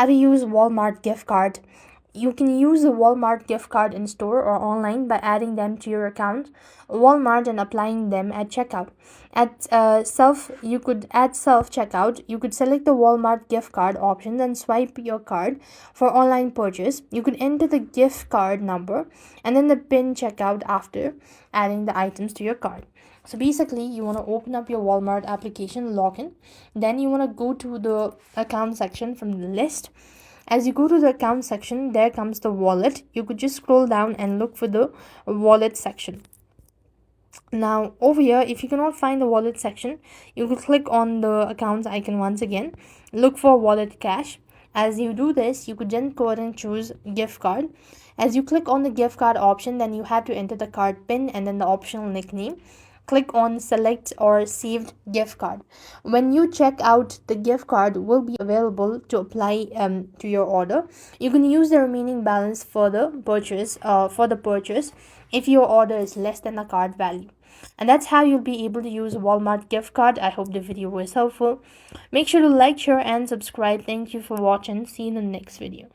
how to use Walmart gift card. You can use the Walmart gift card in store or online by adding them to your account Walmart and applying them at checkout. You could add self checkout. You could select the Walmart gift card option and swipe your card for online purchase. You could enter the gift card number and then the pin checkout after adding the items to your card. So basically, you want to open up your Walmart application, login. Then you want to go to the account section from the list. As you go to the account section, there comes the wallet. You could just scroll down and look for the wallet section. Now over here, if you cannot find the wallet section, you could click on the accounts icon once again, look for wallet cash. As you do this, you could then go ahead and choose gift card. As you click on the gift card option, then you have to enter the card pin and then the optional nickname. Click on select or saved gift card. When you check out, the gift card will be available to apply to your order. You can use the remaining balance for the purchase if your order is less than the card value. And that's how you'll be able to use Walmart gift card. I hope the video was helpful. Make sure to like, share and subscribe. Thank you for watching. See you in the next video.